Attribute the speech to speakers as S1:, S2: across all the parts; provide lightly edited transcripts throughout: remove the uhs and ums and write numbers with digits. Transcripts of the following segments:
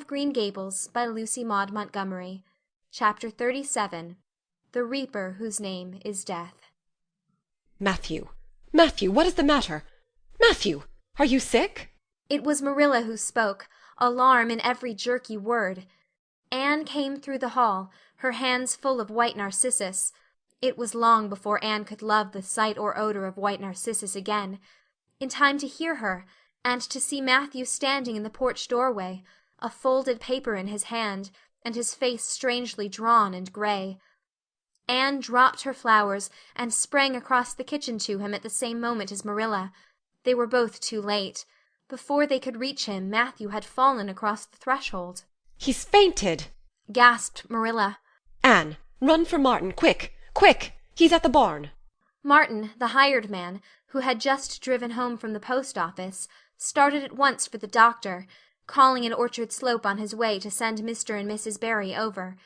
S1: of Green Gables, by Lucy Maud Montgomery. Chapter 37. The Reaper Whose Name is Death.
S2: Matthew! Matthew! What is the matter? Matthew! Are you sick?
S1: It was Marilla who spoke, alarm in every jerky word. Anne came through the hall, her hands full of white narcissus. It was long before Anne could love the sight or odor of white narcissus again. In time to hear her, and to see Matthew standing in the porch doorway, a folded paper in his hand, and his face strangely drawn and gray. Anne dropped her flowers and sprang across the kitchen to him at the same moment as Marilla. They were both too late. Before they could reach him, Matthew had fallen across the threshold.
S2: He's fainted!
S1: Gasped Marilla.
S2: Anne, run for Martin, quick, quick! He's at the barn.
S1: Martin, the hired man, who had just driven home from the post office, started at once for the doctor, calling at Orchard Slope on his way to send Mr. and Mrs. Barry over.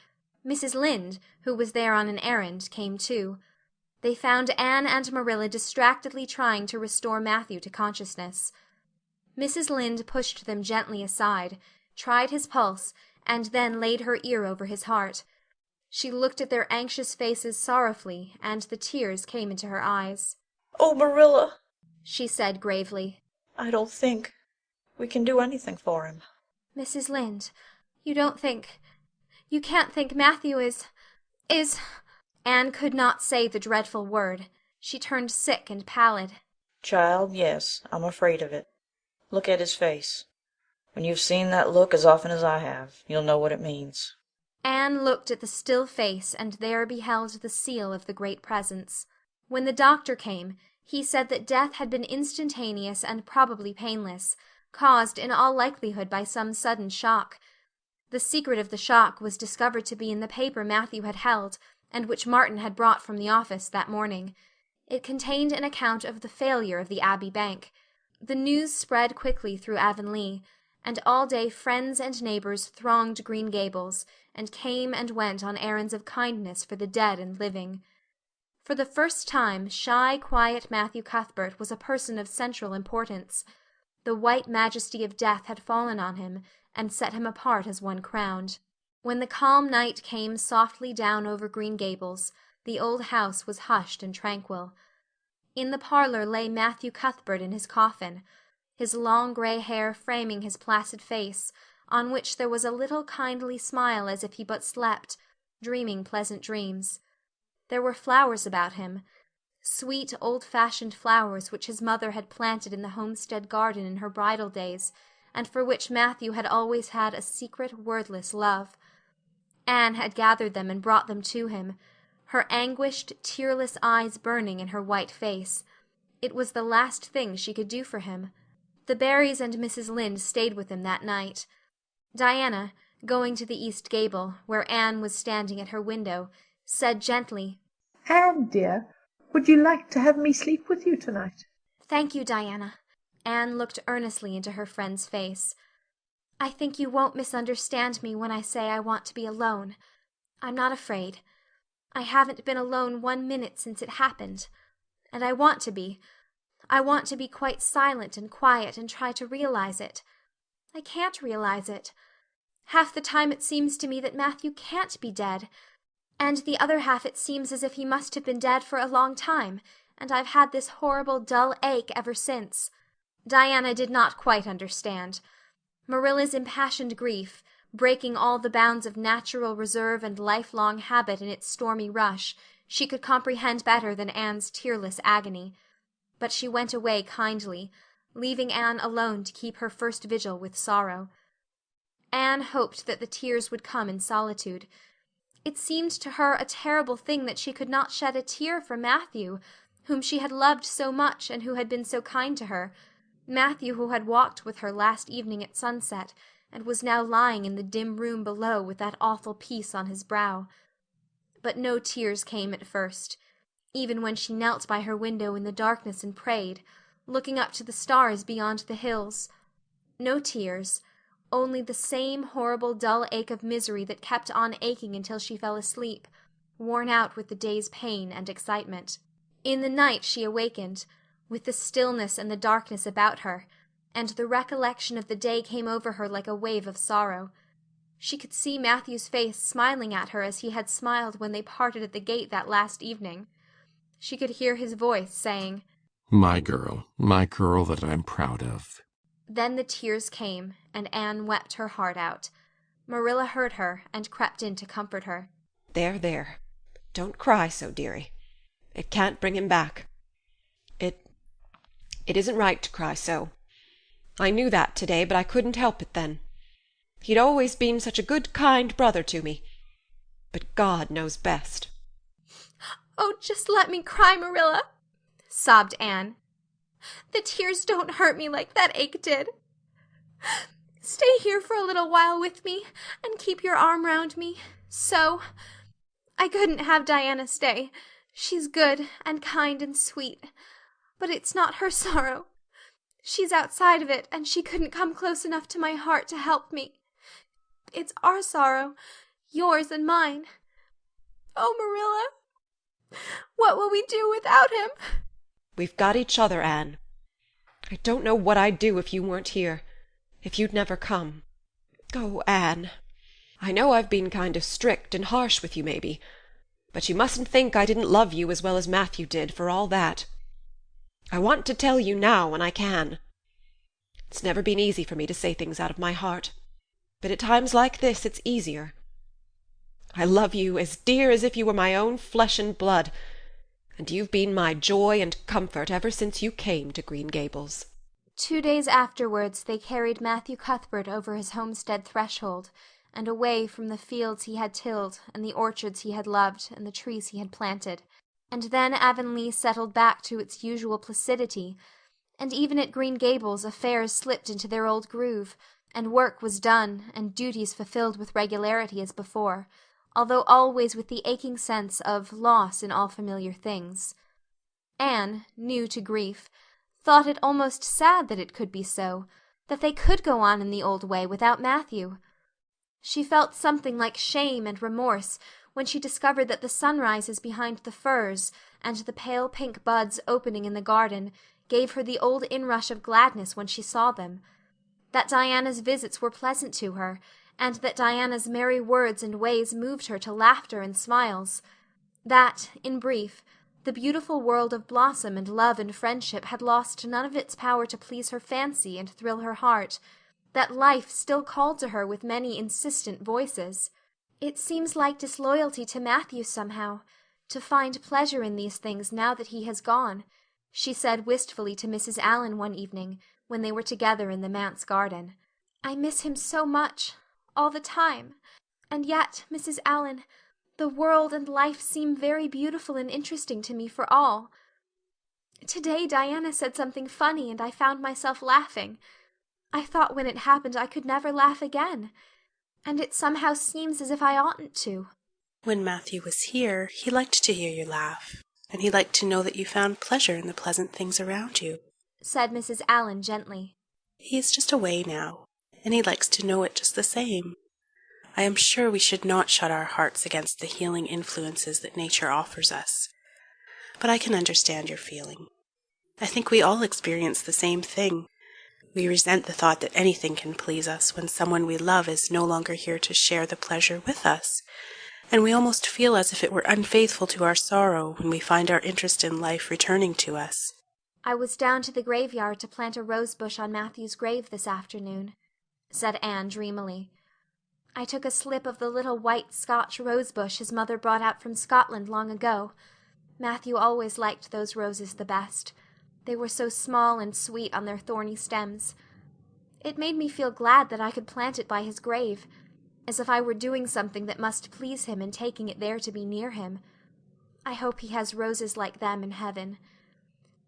S1: Mrs. Lynde, who was there on an errand, came too. They found Anne and Marilla distractedly trying to restore Matthew to consciousness. Mrs. Lynde pushed them gently aside, tried his pulse, and then laid her ear over his heart. She looked at their anxious faces sorrowfully, and the tears came into her eyes.
S3: "Oh, Marilla,"
S1: she said gravely,
S3: "I don't think we can do anything for him."
S1: "Mrs. Lynde, you can't think Matthew is... Anne could not say the dreadful word. She turned sick and pallid.
S3: "Child, yes, I'm afraid of it. Look at his face. When you've seen that look as often as I have, you'll know what it means."
S1: Anne looked at the still face and there beheld the seal of the Great Presence. When the doctor came, he said that death had been instantaneous and probably painless, caused in all likelihood by some sudden shock. The secret of the shock was discovered to be in the paper Matthew had held, and which Martin had brought from the office that morning. It contained an account of the failure of the Abbey Bank. The news spread quickly through Avonlea, and all day friends and neighbors thronged Green Gables, and came and went on errands of kindness for the dead and living. For the first time, shy, quiet Matthew Cuthbert was a person of central importance. The white majesty of death had fallen on him, and set him apart as one crowned. When the calm night came softly down over Green Gables, the old house was hushed and tranquil. In the parlor lay Matthew Cuthbert in his coffin, his long gray hair framing his placid face, on which there was a little kindly smile as if he but slept, dreaming pleasant dreams. There were flowers about him, sweet old-fashioned flowers which his mother had planted in the homestead garden in her bridal days, and for which Matthew had always had a secret, wordless love. Anne had gathered them and brought them to him, her anguished, tearless eyes burning in her white face. It was the last thing she could do for him. The Barrys and Mrs. Lynde stayed with him that night. Diana, going to the east gable, where Anne was standing at her window, said gently,
S4: "Anne, dear, would you like to have me sleep with you tonight?"
S1: "Thank you, Diana." Anne looked earnestly into her friend's face. "I think you won't misunderstand me when I say I want to be alone. I'm not afraid. I haven't been alone 1 minute since it happened. And I want to be. I want to be quite silent and quiet and try to realize it. I can't realize it. Half the time it seems to me that Matthew can't be dead, and the other half it seems as if he must have been dead for a long time, and I've had this horrible dull ache ever since." Diana did not quite understand. Marilla's impassioned grief, breaking all the bounds of natural reserve and lifelong habit in its stormy rush, she could comprehend better than Anne's tearless agony. But she went away kindly, leaving Anne alone to keep her first vigil with sorrow. Anne hoped that the tears would come in solitude. It seemed to her a terrible thing that she could not shed a tear for Matthew, whom she had loved so much and who had been so kind to her, Matthew who had walked with her last evening at sunset, and was now lying in the dim room below with that awful peace on his brow. But no tears came at first, even when she knelt by her window in the darkness and prayed, looking up to the stars beyond the hills. No tears, only the same horrible dull ache of misery that kept on aching until she fell asleep, worn out with the day's pain and excitement. In the night she awakened, with the stillness and the darkness about her, and the recollection of the day came over her like a wave of sorrow. She could see Matthew's face smiling at her as he had smiled when they parted at the gate that last evening. She could hear his voice saying,
S5: my girl that I'm proud of."
S1: Then the tears came, and Anne wept her heart out. Marilla heard her and crept in to comfort her.
S2: There, there. Don't cry so, dearie. It can't bring him back. It isn't right to cry so. I knew that today, but I couldn't help it then. He'd always been such a good, kind brother to me. But God knows best.
S1: "Oh, just let me cry, Marilla," sobbed Anne. "The tears don't hurt me like that ache did. Stay here for a little while with me and keep your arm round me. So. I couldn't have Diana stay. She's good and kind and sweet. But it's not her sorrow. She's outside of it, and she couldn't come close enough to my heart to help me. It's our sorrow, yours and mine. Oh, Marilla, what will we do without him?"
S2: We've got each other, Anne. I don't know what I'd do if you weren't here, if you'd never come. Oh, Anne, I know I've been kind of strict and harsh with you, maybe, but you mustn't think I didn't love you as well as Matthew did, for all that. I want to tell you now when I can. It's never been easy for me to say things out of my heart, but at times like this it's easier. I love you as dear as if you were my own flesh and blood, and you've been my joy and comfort ever since you came to Green Gables.
S1: 2 days afterwards they carried Matthew Cuthbert over his homestead threshold, and away from the fields he had tilled, and the orchards he had loved, and the trees he had planted. And then Avonlea settled back to its usual placidity, and even at Green Gables affairs slipped into their old groove, and work was done, and duties fulfilled with regularity as before, although always with the aching sense of loss in all familiar things. Anne, new to grief, thought it almost sad that it could be so, that they could go on in the old way without Matthew. She felt something like shame and remorse when she discovered that the sunrises behind the firs and the pale pink buds opening in the garden gave her the old inrush of gladness when she saw them, that Diana's visits were pleasant to her, and that Diana's merry words and ways moved her to laughter and smiles, that, in brief, the beautiful world of blossom and love and friendship had lost none of its power to please her fancy and thrill her heart, that life still called to her with many insistent voices. "It seems like disloyalty to Matthew somehow, to find pleasure in these things now that he has gone," she said wistfully to Mrs. Allan one evening, when they were together in the manse garden. "I miss him so much, all the time. And yet, Mrs. Allan, the world and life seem very beautiful and interesting to me for all. Today Diana said something funny, and I found myself laughing. I thought when it happened I could never laugh again, and it somehow seems as if I oughtn't to."
S6: When Matthew was here, he liked to hear you laugh, and he liked to know that you found pleasure in the pleasant things around you,
S1: said Mrs. Allan gently.
S6: "He is just away now, and he likes to know it just the same. I am sure we should not shut our hearts against the healing influences that nature offers us, but I can understand your feeling. I think we all experience the same thing. We resent the thought that anything can please us when someone we love is no longer here to share the pleasure with us, and we almost feel as if it were unfaithful to our sorrow when we find our interest in life returning to us."
S1: "I was down to the graveyard to plant a rose bush on Matthew's grave this afternoon," said Anne dreamily. "I took a slip of the little white Scotch rose bush his mother brought out from Scotland long ago. Matthew always liked those roses the best. They were so small and sweet on their thorny stems. It made me feel glad that I could plant it by his grave, as if I were doing something that must please him in taking it there to be near him. I hope he has roses like them in heaven.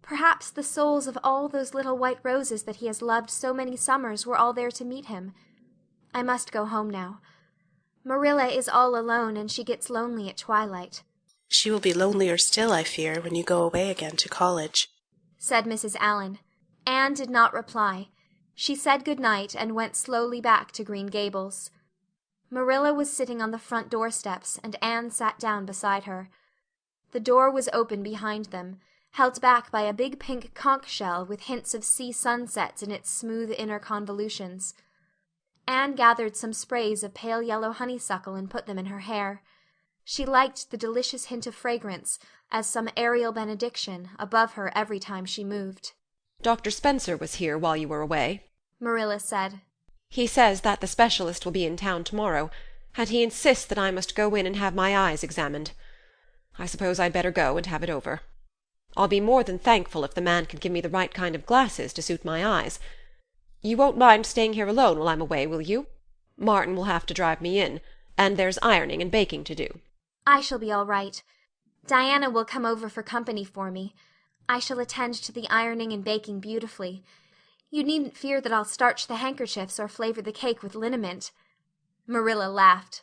S1: Perhaps the souls of all those little white roses that he has loved so many summers were all there to meet him. I must go home now. Marilla is all alone, and she gets lonely at twilight."
S6: "She will be lonelier still, I fear, when you go away again to college,"
S1: said Mrs. Allan. Anne did not reply. She said good night and went slowly back to Green Gables. Marilla was sitting on the front doorsteps, and Anne sat down beside her. The door was open behind them, held back by a big pink conch shell with hints of sea sunsets in its smooth inner convolutions. Anne gathered some sprays of pale yellow honeysuckle and put them in her hair. She liked the delicious hint of fragrance, as some aerial benediction, above her every time she moved.
S2: Dr. Spencer was here while you were away,
S1: Marilla said.
S2: He says that the specialist will be in town tomorrow, and he insists that I must go in and have my eyes examined. I suppose I'd better go and have it over. I'll be more than thankful if the man can give me the right kind of glasses to suit my eyes. You won't mind staying here alone while I'm away, will you? Martin will have to drive me in, and there's ironing and baking to do.
S1: I shall be all right. Diana will come over for company for me. I shall attend to the ironing and baking beautifully. You needn't fear that I'll starch the handkerchiefs or flavor the cake with liniment. Marilla laughed.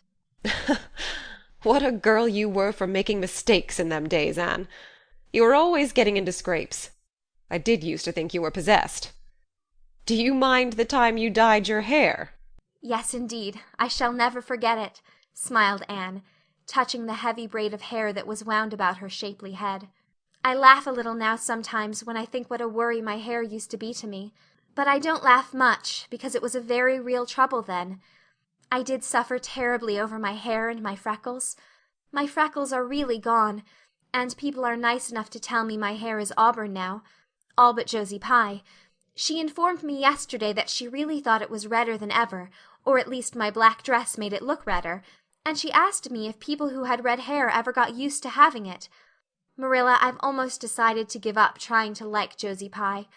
S2: What a girl you were for making mistakes in them days, Anne. You were always getting into scrapes. I did used to think you were possessed. Do you mind the time you dyed your hair?
S1: Yes, indeed. I shall never forget it, smiled Anne, touching the heavy braid of hair that was wound about her shapely head. I laugh a little now sometimes when I think what a worry my hair used to be to me. But I don't laugh much, because it was a very real trouble then. I did suffer terribly over my hair and my freckles. My freckles are really gone, and people are nice enough to tell me my hair is auburn now, all but Josie Pye. She informed me yesterday that she really thought it was redder than ever, or at least my black dress made it look redder, and she asked me if people who had red hair ever got used to having it. Marilla, I've almost decided to give up trying to like Josie Pye.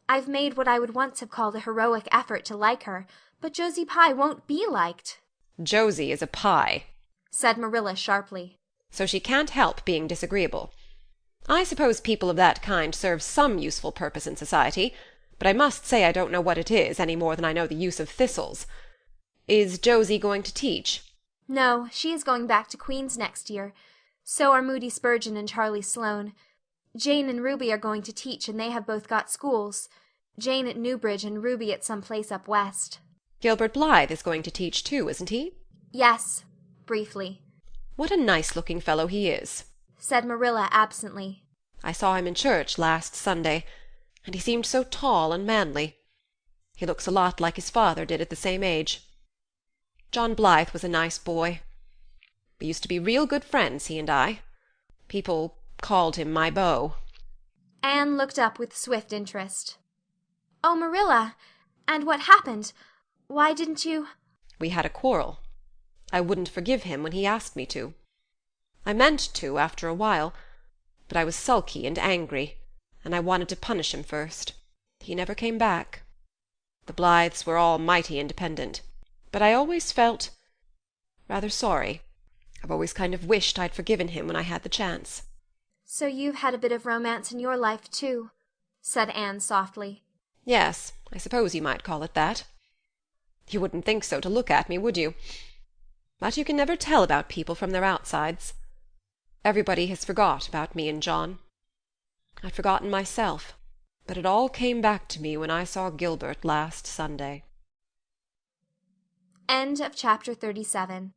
S1: I've made what I would once have called a heroic effort to like her, but Josie Pye won't be liked.
S2: Josie is a pie,
S1: said Marilla sharply.
S2: So she can't help being disagreeable. I suppose people of that kind serve some useful purpose in society, but I must say I don't know what it is any more than I know the use of thistles. Is Josie going to teach?
S1: No, she is going back to Queen's next year. So are Moody Spurgeon and Charlie Sloane. Jane and Ruby are going to teach, and they have both got schools. Jane at Newbridge and Ruby at some place up west.
S2: Gilbert Blythe is going to teach too, isn't he?
S1: Yes, briefly.
S2: What a nice-looking fellow he is,
S1: said Marilla absently.
S2: I saw him in church last Sunday, and he seemed so tall and manly. He looks a lot like his father did at the same age. John Blythe was a nice boy. We used to be real good friends, he and I. People called him my beau.
S1: Anne looked up with swift interest. Oh, Marilla, and what happened? Why didn't you—
S2: We had a quarrel. I wouldn't forgive him when he asked me to. I meant to after a while, but I was sulky and angry, and I wanted to punish him first. He never came back. The Blythes were all mighty independent, but I always felt rather sorry. I've always kind of wished I'd forgiven him when I had the chance.
S1: So you've had a bit of romance in your life, too, said Anne softly.
S2: Yes, I suppose you might call it that. You wouldn't think so to look at me, would you? But you can never tell about people from their outsides. Everybody has forgot about me and John. I'd forgotten myself, but it all came back to me when I saw Gilbert last Sunday.
S1: End of chapter 37.